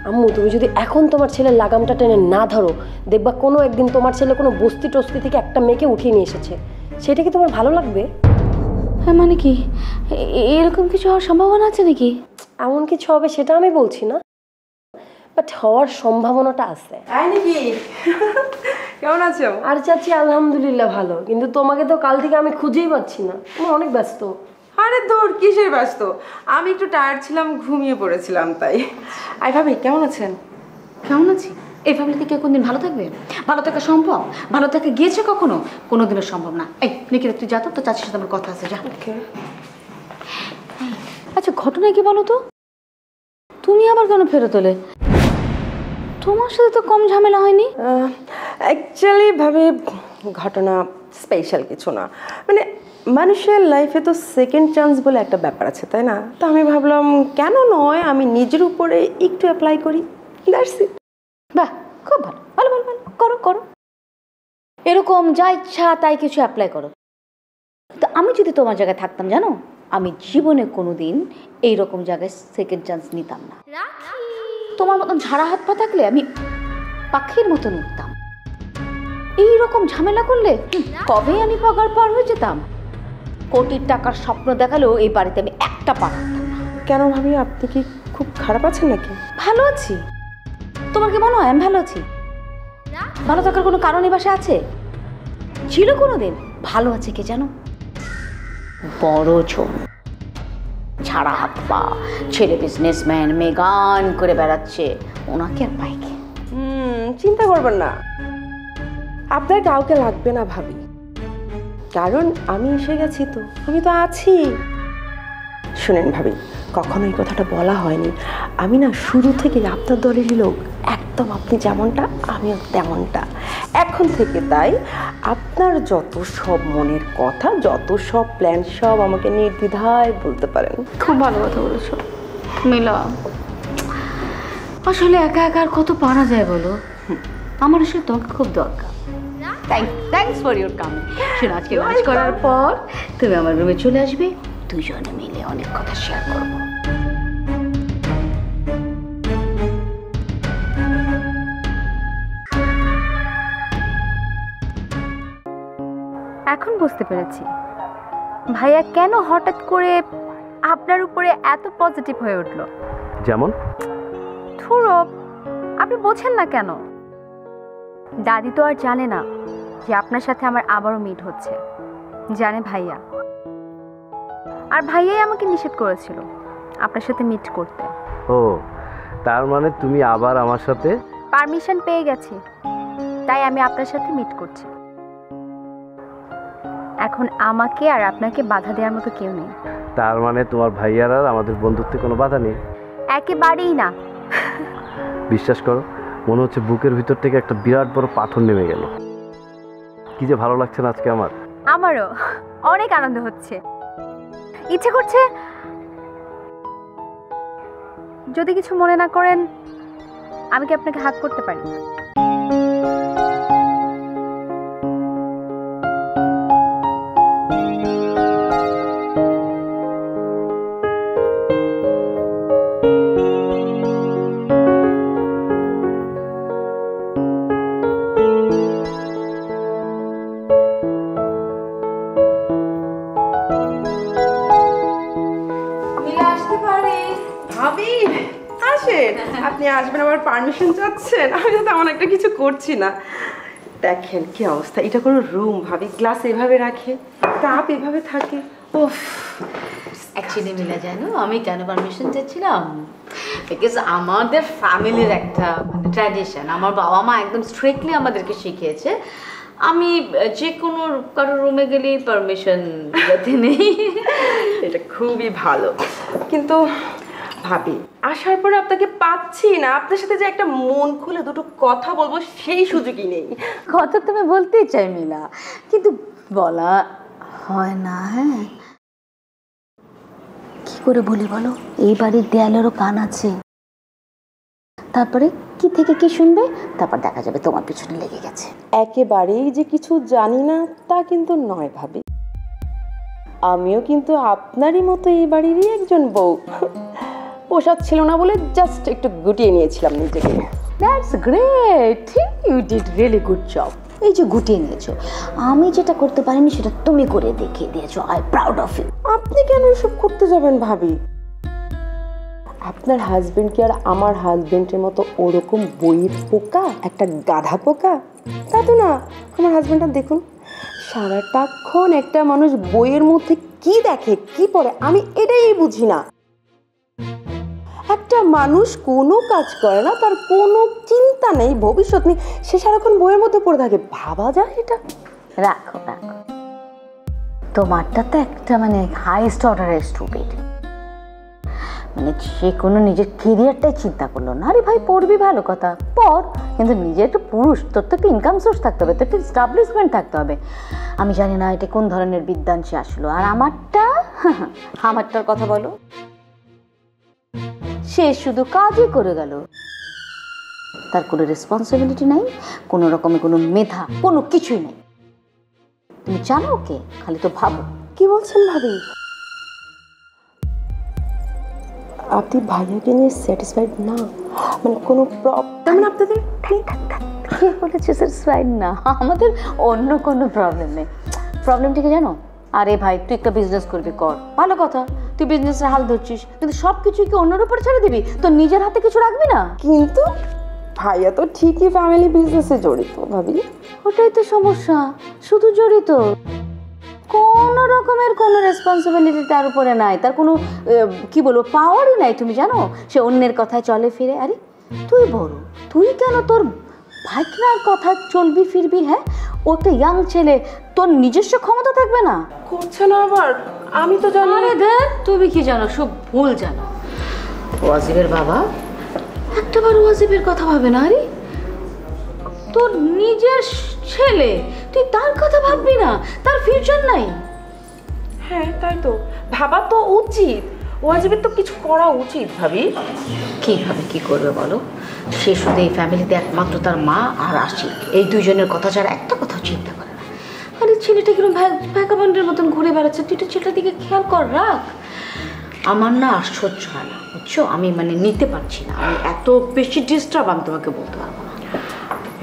আম্মু তুমি যদি এখন তোমার ছেলের লাগামটা টেনে না ধরো, দেখবা কোনো একদিন তোমার ছেলে কোনো বস্তি টস্তি থেকে একটা মেয়েকে উঠিয়ে নিয়ে এসেছে। সেটা কি তোমার ভালো লাগবে? হ্যাঁ মানে কি এরকম কিছু হওয়ার সম্ভাবনা আছে নাকি? এমন কিছু হবে সেটা আমি বলছি না, বাট হওয়ার সম্ভাবনাটা আছে। তাই নাকি? কেমন আছো? আর চাচি আলহামদুলিল্লাহ ভালো, কিন্তু তোমাকে তো কাল থেকে আমি খুঁজেই পাচ্ছি না, তুমি অনেক ব্যস্ত। আরে দূর, কিসের ব্যস্ত? আমি একটু টায়ার্ড ছিলাম, ঘুমিয়ে পড়েছিলাম তাই। আই ভাবি কেমন আছেন? কেমন আছি? এই ফ্যামিলিতে কেউ কোনদিন ভালো থাকবে? ভালো থাকা সম্ভব? ভালো থাকা গিয়েছে কখনো? কোনোদিনও সম্ভব না। এই নিখিল তুই যা তো চাচির সাথে আমার কথা আছে, যা। আচ্ছা ঘটনা কি বলো তো? তুমি আবার কেন ফেরত এলে? তোমার সাথে তো কম ঝামেলা হয়নি। অ্যাকচুয়ালি ভাবে ঘটনা স্পেশাল কিছু না, মানে মানুষের লাইফে তো সেকেন্ড চান্স বলে একটা ব্যাপার আছে, তাই না? তো আমি ভাবলাম কেন নয় আমি নিজের উপরে একটু অ্যাপ্লাই করি। বাহ, খুব ভালো, ভালো ভালো ভালো, করো করো, এরকম যা ইচ্ছা তাই কিছু অ্যাপ্লাই করো। তো আমি যদি তোমার জায়গায় থাকতাম জানো, আমি জীবনে কোনোদিন এইরকম জায়গায় সেকেন্ড চান্স নিতাম না। তোমার মতন ঝাড়া হাত পা থাকলে আমি পাখির মতন উঠতাম। এইরকম ঝামেলা করলে কবেই আমি পাগার পার হয়ে যেতাম। কোটির টাকার স্বপ্ন দেখালেও এই বাড়িতে আমি একটা পা রাখতাম না। কেন ভাবি, আপনি কি খুব খারাপ আছেন নাকি? ভালো আছি। তোমার কি মনে হয় আমি ভালো আছি? ভালো থাকার কোনো কারণই বাসা আছে? ছিল কোনোদিন? ভালো আছে কে জানো? বড় ছোট ছাড়া হাত পা ছেলে বিজনেসম্যান, মেয়ে গান করে বেড়াচ্ছে, ওনাকে আর পাইকে। চিন্তা করবেন না, আপনার কাউকে লাগবে না ভাবি, কারণ আমি এসে গেছি তো, আমি তো আছি। শুনেন ভাবি, কখনো এই কথাটা বলা হয়নি, আমি না শুরু থেকে আপনার দলেরই লোক, একদম আপনি যেমনটা আমিও তেমনটা এখন থেকে। তাই আপনার যত সব মনের কথা, যত সব প্ল্যান, সব আমাকে নির্দ্বিধায় বলতে পারেন। খুব ভালো কথা বলেছো মিলা। আসলে একা একা আর কত পারা যায় বলো? আমার আসলে তোমাকে খুব দরকার। Thanks for your coming. শোনো, আজকে লাঞ্চ করার পর তুমি আমার রুমে চলে আসবে, দুজনে মিলে অনেক কথা শেয়ার করবো। এখন বুঝতে পেরেছি ভাইয়া কেন হঠাৎ করে আপনার উপরে এত পজিটিভ হয়ে উঠলো। যেমন ধুরো, আপনি বোঝেন না কেন? দাদি তো আর জানে না যে আপনার সাথে আমার আবারও মিট হচ্ছে, জানে ভাইয়া। আর ভাইয়াই আমাকে নিষেধ করেছিল আপনার সাথে মিট করতে। ও, তার মানে তুমি আবার আমার সাথে পারমিশন পেয়ে গেছি, তাই আমি আপনার সাথে মিট করছি। এখন আমাকে আর আপনাকে বাধা দেওয়ার মতো কেউ নেই। তার মানে তোমার ভাইয়ার আর আমাদের বন্ধুত্বে কোনো বাধা নেই? একেবারেই না। বিশ্বাস করো, মনে হচ্ছে বুকের ভিতর থেকে একটা বিরাট বড় পাথর নেমে গেল। কি যে ভালো লাগছে না আজকে আমার। আমারও অনেক আনন্দ হচ্ছে, ইচ্ছে করছে। যদি কিছু মনে না করেন, আমি কি আপনাকে হাত করতে পারি? আপনি আসবেন, আমার পারমিশন চাচ্ছেন? আমি তো তেমন একটা কিছু করছি না। দেখেন কি অবস্থা, এটা কোনো রুম ভাবি? গ্লাস এভাবে রাখে, কাপ এভাবে থাকে। উফ, অ্যাকচুয়ালি মিলা জানো আমি কেন পারমিশন চাচ্ছিলাম? বিকজ আমাদের ফ্যামিলির একটা ট্র্যাডিশন, আমার বাবা মা একদম স্ট্রিক্টলি আমাদেরকে শিখিয়েছে আমি যে কোনো কারো রুমে গেলেই পারমিশন দিতে নেই। এটা খুবই ভালো, কিন্তু ভাবি আসার পরে আপনাকে পাচ্ছি না, আপনার সাথে যে একটা মন খুলে দুটো কথা বলবো সেই সুযোগই নেই। কথা তুমি বলতেই চাই মিলা, কিন্তু বলা হয় না। হ্যাঁ, কি করে বলি বলো? এই বাড়ির দেয়ালেরও কান আছে। তারপরে কি থেকে কি শুনবে, তারপর দেখা যাবে তোমার পিছনে লেগে গেছে। একেবারেই যে কিছু জানি না তা কিন্তু নয় ভাবি, আমিও কিন্তু আপনারই মতো এই বাড়িরই একজন বউ। পোশাক ছিল না বলে জাস্ট একটু গুটিয়ে নিয়েছিলাম নিজেকে। That's great, you did really good job. এই যে গুটিয়ে নিয়েছো, আমি যেটা করতে পারিনি সেটা তুমি করে দেখিয়ে দিয়েছো। I proud of you. আপনি কেন এসব করতে যাবেন ভাবি? আপনার হাজবেন্ড কি আর আমার হাজবেন্ডের মতো ওরকম বইয়ের পোকা, একটা গাধা পোকা? তা তো না। আমার হাজবেন্ডটা দেখুন, সারাটাক্ষণ একটা মানুষ বইয়ের মধ্যে কি দেখে কি পড়ে আমি এটাই বুঝি না। একটা মানুষ কোনো কাজ করে না, তার কোনো চিন্তা নেই, ভবিষ্যৎ নেই, সে সারাক্ষণ বইয়ের মধ্যে পড়ে থাকে। ভাবা যায় এটা? রাখো রাখো, তোমারটা তো একটা মানে হাইস্ট অর্ডারের স্টুপিড। মানে সে কোনো নিজের কেরিয়ারটাই চিন্তা করলো না। আরে ভাই পড়বি ভালো কথা, পড়, কিন্তু নিজে একটা পুরুষ, তোর তো একটা ইনকাম সোর্স থাকতে হবে, তোর একটা এস্টাবলিশমেন্ট থাকতে হবে। আমি জানি না এটা কোন ধরনের বিদ্যান সে আসলো। আর আমারটার কথা বলো, সে শুধু কাজই করে গেল, তার কোনো রেসপন্সিবিলিটি নাই, কোনো রকমের কোনো মেধা, কোনো কিছুই নেই। তুমি জানো ওকে, খালি তো ভাবো। কি বলছেন ভাবি? আপনি ভাইয়াকে নিয়ে স্যাটিসফাইড না? মানে কোনো প্রবলেম আপনাদের? কে বলেছে স্যাটিসফাইড না? আমাদের অন্য কোনো প্রবলেম নেই। প্রবলেম ঠিক জানো? আরে ভাই তুই একটা বিজনেস করবি, কর, ভালো কথা, তুই বিজনেসের হাল ধরছিস, কিন্তু সব কিছুই কি অন্যের উপর ছেড়ে দিবি? তো নিজের হাতে কিছু রাখবি না? কিন্তু ভাইয়া তো ঠিকই ফ্যামিলি বিজনেসে জড়িত ভাবি। ওটাই তো সমস্যা, শুধু জড়িত, কোনো রকমের কোনো রেসপন্সিবিলিটি তার উপরে নাই, তার কোনো কি বলবো পাওয়ারই নাই। তুমি জানো সে অন্যের কথায় চলে ফিরে। আরে তুই বড়, তুই কেন তোর ভাইকনার কথা চলবি ফিরবি? হ্যাঁ, ও তো ইয়াং ছেলে, তোর নিজস্ব ক্ষমতা থাকবে না? করছে না আবার? আমি তো জানি। আরে দেখ, তুমি কি জানো? সব ভুল জানো। ওয়াজিবের বাবা একটাবার ওয়াজিবের কথা ভাবে না। আরে তোর নিজের ছেলে, তুই তার কথা ভাববি না? তার ফিউচার নাই। হ্যাঁ তাই তো, ভাবা তো উচিত। ওয়াজিবের তো কিছু করা উচিত ভাবি। কিভাবে কি করবে বলো? সে শুধু এই ফ্যামিলিতে একমাত্র তার মা আর আশিক, এই দুইজনের কথা ছাড়া একটা কথা চিন্তা করে না। আরে ছেলেটা কিরকম ভ্যাগাবন্ডের মতন ঘুরে বেড়াচ্ছে, তুই তো ছেলেটার দিকে খেয়াল কর, রাখ। আমার না আশ্চর্য হয় না, বুঝছো? আমি মানে নিতে পারছি না, আমি এত বেশি ডিস্টার্ব, আমি তোমাকে বলতে পারবো না।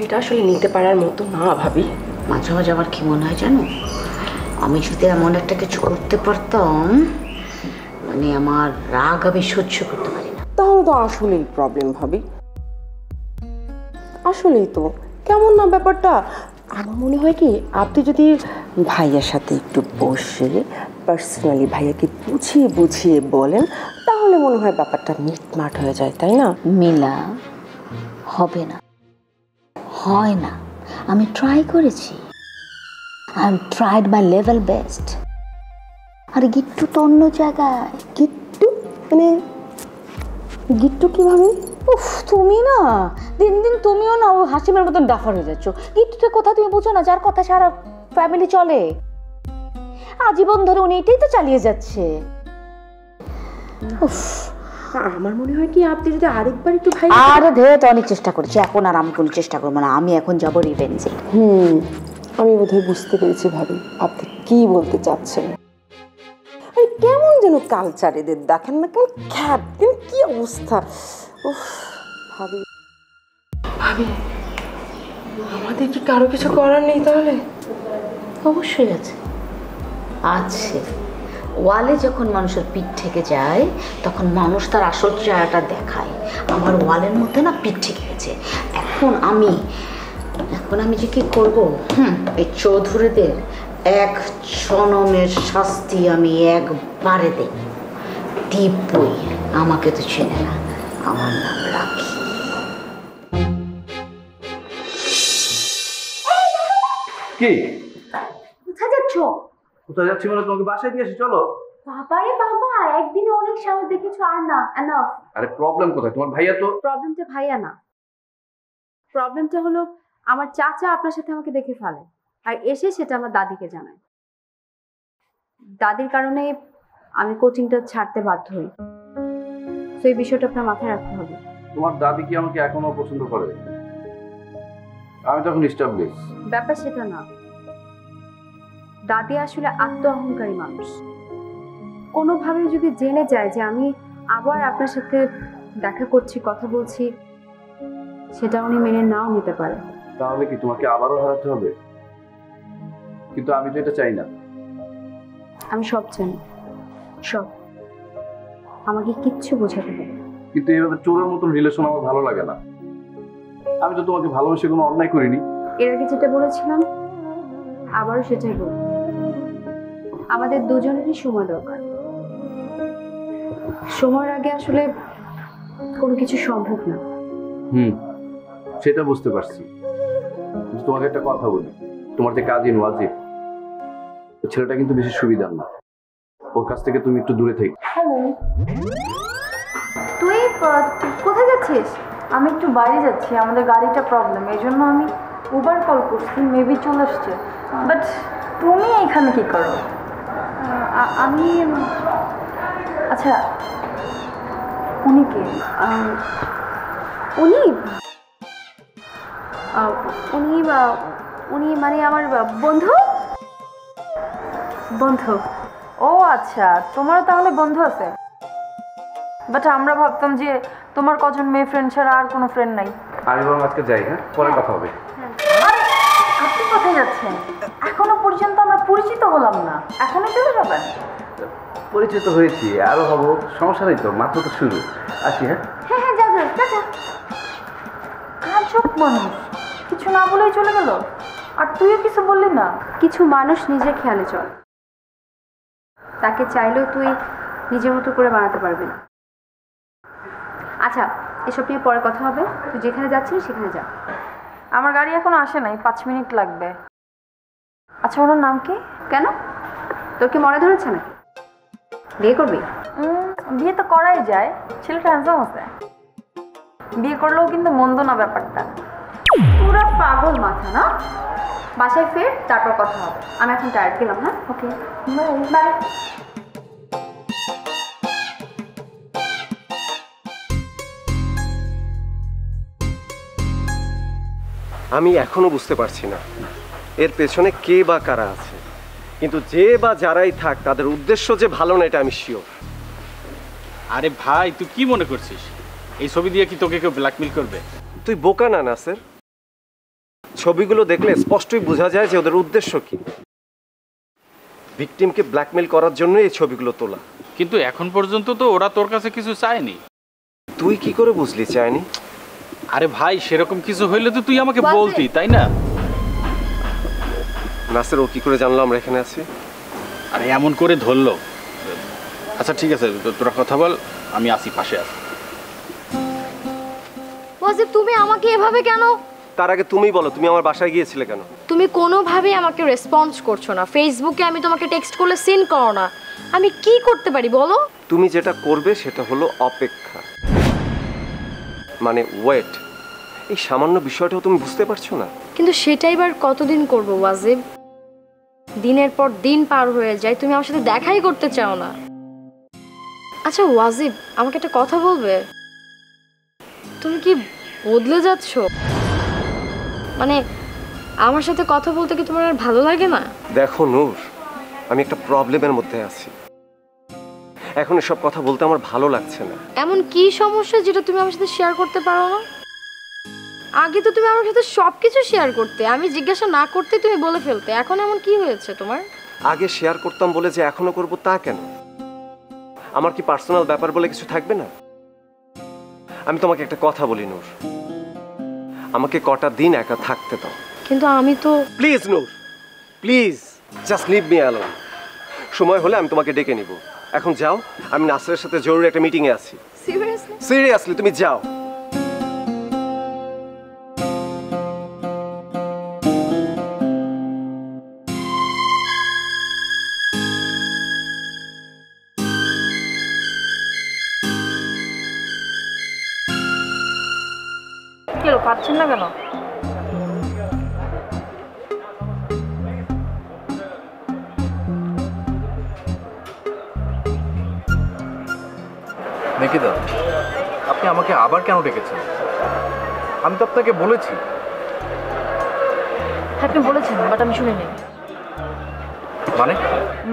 এটা আসলে নিতে পারার মতো না ভাবি। মাঝে মাঝে আমার কি মনে হয় জানো, আমি যদি এমন একটা কিছু করতে পারতাম, মানে আমার রাগ আমি সহ্য করতে পারি না। তাহলে তো আসলেই প্রবলেম ভাবি, আসলেই তো কেমন না ব্যাপারটা। আমার মনে হয় কি, আপনি যদি ভাইয়ার সাথে একটু বসে পার্সোনালি ভাইয়াকে বুঝিয়ে বুঝিয়ে বলেন, তাহলে মনে হয় ব্যাপারটা মিটমাট হয়ে যায়, তাই না? মিলা, হবে না, হয় না। আমি ট্রাই করেছি, I am tried my level best. আর গিট্টু তো অন্য জায়গায়। গিট্টু মানে গিট্টু কিভাবে? উফ, তুমি না দিন দিন তুমিও না ও হাসিমের মতন ডাফার হয়ে যাচ্ছ। গিট্টুর কথা তুমি বুঝো না, যার কথা সারা ফ্যামিলি চলে, আজীবন ধরে উনি এটাই তো চালিয়ে যাচ্ছে। আমার মনে হয় কি আপনি যদি আরেকবার একটু ভাই আরে ধেত অনেক চেষ্টা করেছি, এখন আর আমি কোনো চেষ্টা করবো না, আমি এখন যাবো রিভেঞ্জে। আমি বোধহয় বুঝতে পেরেছি ভাবি আপনি কি বলতে চাচ্ছেন। কেমন যেন কালচার এদের, দেখেন না কেমন খ্যাপ, কি অবস্থা। উফ ভাবি ভাবি আমাদের কি কারো কিছু করার নেই তাহলে? অবশ্যই আছে, আছে। ওয়ালে যখন মানুষের পিঠ থেকে যায় তখন মানুষ তার আসল চেহারাটা দেখায়। আমার ওয়ালের মধ্যে না পিঠ থেকে গেছে। এখন আমি যে কি করবো, এই চৌধুরীদের এক জনমের শাস্তি আমি একবারে দেব, দিব্যই। আমাকে তো চেনে না, আমার নাম রাখি। কি কোথায় যাচ্ছ? কোথায় যাচ্ছি মানে তোমাকে বাসায় দিয়ে আসি, চলো। বাবারে বাবা, একদিনে অনেক সাহস দেখেছো, আর না, এনাফ। আরে প্রবলেম কোথায়? তোমার ভাইয়া তো প্রবলেমটা ভাইয়া না, প্রবলেমটা হলো আমার চাচা আপনার সাথে আমাকে দেখে ফেলে, আর এসে সেটা আমার দাদিকে জানায়। দাদির কারণে আমি কোচিংটা ছাড়তে বাধ্য হই। তো এই বিষয়টা আপনার মাথায় রাখতে হবে। তোমার দাদি কি আমাকে এখনো পছন্দ করে? আমি তখন এস্টাবলিশ। ব্যাপার সেটা না, দাদি আসলে আত্ম অহংকারী মানুষ। কোনোভাবে যদি জেনে যায় যে আমি আবার আপনার সাথে দেখা করছি, কথা বলছি, সেটা উনি মেনে নাও নিতে পারে। তাহলে কি তোমাকে আবারও হারাতে হবে? কিন্তু আমি তো এটা চাই না। আমি সব জানি, সব। আমাকে কিচ্ছু বোঝাতে হবে। কিন্তু এইভাবে চোরের মতন রিলেশন আমার ভালো লাগে না। আমি তো তোমাকে ভালোবেসে কোনো অন্যায় করিনি। এর আগে যেটা বলেছিলাম আবারও সেটাই বলবো, আমাদের দুজনেরই সময় দরকার। সময়ের আগে আসলে কোনো কিছু সম্ভব না। সেটা বুঝতে পারছি। কিন্তু তোমাকে একটা কথা বলি, তোমার যে কাজিন ওয়াজিব, ছেলেটা কিন্তু বেশি সুবিধার না। ওর কাছ থেকে তুমি একটু দূরে থেকো। হ্যালো, তুই কোথায় যাচ্ছিস? আমি একটু বাইরে যাচ্ছি, আমাদের গাড়িটা প্রবলেম, এই জন্য আমি উবার কল করছি, মেবি চলে আসছে। বাট তুমি এখানে কি করো? আমি আচ্ছা, উনি কে? উনি উনি উনি মানে আমার বন্ধু। বন্ধু? ও আচ্ছা, তোমারও তাহলে বন্ধু আছে। বাট আমরা ভাবতাম যে তোমার কজন মেয়ে ফ্রেন্ড ছাড়া আর কোনো ফ্রেন্ড নাই। আমি বরং আজকে যাই, হ্যাঁ, পরে কথা হবে। আরে আপনি কোথায় যাচ্ছেন? এখনো পর্যন্ত আমরা পরিচিত হলাম না, এখনই চলে যাবেন? পরিচিত হয়েছি, আরো হবো, সমস্যা নেই তো, মাত্র তো শুরু। আসি, হ্যাঁ। হ্যাঁ হ্যাঁ, যাও যাও, টাটা। আজব মানুষ, কিছু না বলেই চলে গেল। আর তুইও কিছু বললি না। কিছু মানুষ নিজের খেয়ালে চল, তাকে চাইলেও তুই নিজের মতো করে বানাতে পারবি না। আচ্ছা, এসব নিয়ে পরে কথা হবে। তুই যেখানে যাচ্ছিস সেখানে যা। আমার গাড়ি এখনো আসে নাই, 5 মিনিট লাগবে। আচ্ছা, ওনার নাম কি? কেন, তোর কি মনে ধরেছে নাকি? বিয়ে করবি? বিয়ে তো করাই যায়, ছেলেটা হ্যান্ডসাম আছে। বিয়ে করলেও কিন্তু মন্দ না ব্যাপারটা। পুরো পাগল মাথা না? বাসায় ফের, তারপর কথা হবে। আমি এখন টায়ার্ড, গেলাম। হ্যাঁ, ওকে, বাই বাই। আমি এখনো বুঝতে পারছি না এর পেছনে কে বা কারা আছে, কিন্তু যে বা যারাই থাক তাদের উদ্দেশ্য যে ভালো না এটা আমি শিওর। আরে ভাই, তুই কি মনে করছিস এই ছবি দিয়ে কি তোকে কেউ ব্ল্যাকমেল করবে? তুই বোকা না নাসের? ছবিগুলো দেখলে স্পষ্টই বোঝা যায় যে ওদের উদ্দেশ্য কি। ভিকটিমকে ব্ল্যাকমেল করার জন্য এই ছবিগুলো তোলা। কিন্তু এখন পর্যন্ত তো ওরা তোর কাছে কিছু চায়নি। তুই কি করে বুঝলি চায়নি? আরে ভাই, সেরকম কিছু হইলে তো তুই আমাকে বলতি, তাই না? নাসের ও কি করে জানলো আমরা এখানে আছি? আরে এমন করে ধরলো। আচ্ছা ঠিক আছে, তোরা কথা বল, আমি আসি, পাশে আসি। ওয়াজিব, তুমি আমাকে এভাবে কেন? তার আগে তুমি বলো, তুমি আমার বাসায় গিয়েছিলে কেন? তুমি কোনোভাবেই আমাকে রেসপন্স করছো না। ফেসবুকে আমি তোমাকে টেক্সট করলে সিন করো না। আমি কি করতে পারি বলো? তুমি যেটা করবে সেটা হলো অপেক্ষা, মানে ওয়েট। এই সামান্য বিষয়টাও তুমি বুঝতে পারছো না? কিন্তু সেটাই এবার কতদিন করব ওয়াজিব? দিনের পর দিন পার হয়ে যায়, তুমি আমার সাথে দেখাই করতে চাও না। আচ্ছা ওয়াজিব, আমাকে একটা কথা বলবে? তুমি কি বদলে যাচ্ছ? মানে আমার সাথে কথা বলতে কি তোমার আর ভালো লাগে না? দেখো নূর, আমি একটা প্রবলেমের মধ্যে আছি। এখন এসব কথা বলতে আমার ভালো লাগছে না। এমন কি সমস্যা যেটা তুমি আমার সাথে শেয়ার করতে পারো না? আগে তো তুমি আমার সাথে সবকিছু শেয়ার করতে, আমি জিজ্ঞাসা না করতে তুমি বলে ফেলতে। এখন এমন কি হয়েছে তোমার? আগে শেয়ার করতাম বলে যে এখনো করব তা কেন? আমার কি পার্সোনাল ব্যাপার বলে কিছু থাকবে না? আমি তোমাকে একটা কথা বলি নূর, আমাকে কটা দিন একা থাকতে দাও। কিন্তু আমি তো... please Noor, please just leave me alone. সময় হলে আমি তোমাকে ডেকে নিব। এখন যাও, আমি নাসরের সাথে জরুরি একটা মিটিংয়ে আছি। সিরিয়াসলি তুমি যাও। পাচ্ছেন না কেন? নিকিতা, আপনি আমাকে আবার কেন ডেকেছেন? আমি তো আপনাকে বলেছি। আপনি বলেছেন, বাট আমি শুনিনি।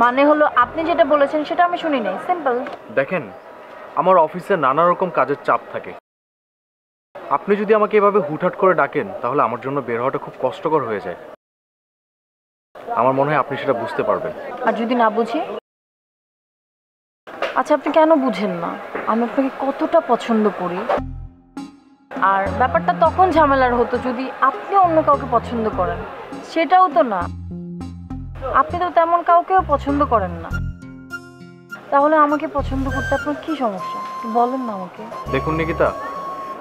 মানে হলো আপনি যেটা বলেছেন সেটা আমি শুনিনি, সিম্পল। দেখেন, আমার অফিসে নানা রকম কাজের চাপ থাকে। আপনি যদি আমাকে এভাবে হুটহাট করে ডাকেন তাহলে আমার জন্য বের হওয়াটা খুব কষ্টকর হয়ে যায়। আমার মনে হয় আপনি সেটা বুঝতে পারবেন। আর যদি না বুঝি? আচ্ছা আপনি কেন বুঝেন না আমি আপনাকে কতটা পছন্দ করি? আর ব্যাপারটা তখন ঝামেলার হতো যদি আপনি অন্য কাউকে পছন্দ করেন। সেটাও তো না, আপনি তো তেমন কাউকেও পছন্দ করেন না। তাহলে আমাকে পছন্দ করতে আপনার কি সমস্যা বলেন না আমাকে। দেখুন নিকিতা,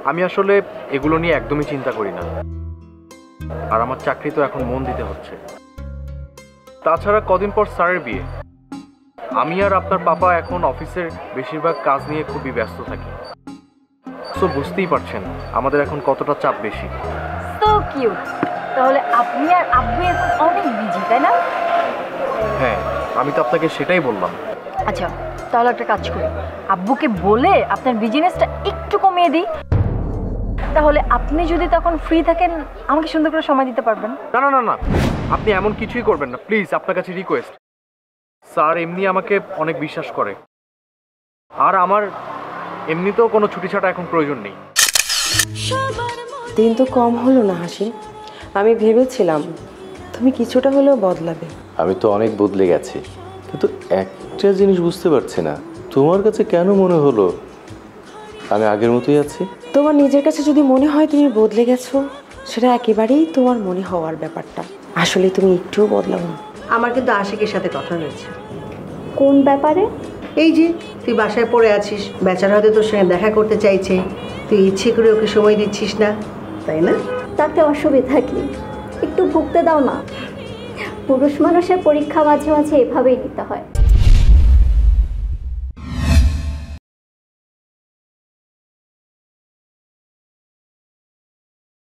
আমি আসলে এগুলো নিয়ে একদমই চিন্তা করি না। আর আমার চাকরি তো এখন মন দিতে হচ্ছে। তাছাড়া কদিন পর স্যারের বিয়ে। আমি আর আপনার পাপা এখন অফিসের বেশিরভাগ কাজ নিয়ে খুবই ব্যস্ত থাকি। সো বুঝতেই পারছেন আমাদের এখন কতটা চাপ বেশি। So cute. তাহলে আপনি আর আব্বু এখন অনেক বিজি, তাই না? হ্যাঁ, আমি তো আপনাকে সেটাই বললাম। আচ্ছা তাহলে একটা কাজ করি, আব্বুকে বলে আপনার বিজনেসটা একটু কমিয়ে দিই। তাহলে আপনি যদি তখন ফ্রি থাকেন আমাকে সুন্দর করে সময় দিতে পারবেন। না না না না, আপনি এমন কিছুই করবেন না প্লিজ, আপনার কাছে রিকোয়েস্ট। স্যার এমনি আমাকে অনেক বিশ্বাস করে, আর আমার এমনিতেও কোনো ছুটি ছাটা এখন প্রয়োজন নেই। দিন তো কম হলো না হাসি, আমি ভেবেছিলাম তুমি কিছুটা হলেও বদলাবে। আমি তো অনেক বদলে গেছি, কিন্তু একটা জিনিস বুঝতে পারছি না, তোমার কাছে কেন মনে হলো আমি আগের মতোই আছি? তোমার নিজের কাছে যদি মনে হয় তুমি বদলে গেছো, সেটা একেবারেই তোমার মনে হওয়ার ব্যাপারটা। আসলে তুমি একটুও বদলাও না। আমার কিন্তু আশিকের সাথে কথা হয়েছে। কোন ব্যাপারে? এই যে তুই বাসায় পড়ে আছিস, বেচারা হয়তো তোর সঙ্গে দেখা করতে চাইছে, তুই ইচ্ছে করে ওকে সময় দিচ্ছিস না, তাই না? তাতে অসুবিধা কি? একটু ভুগতে দাও না। পুরুষ মানুষের পরীক্ষা মাঝে মাঝে এভাবেই নিতে হয়।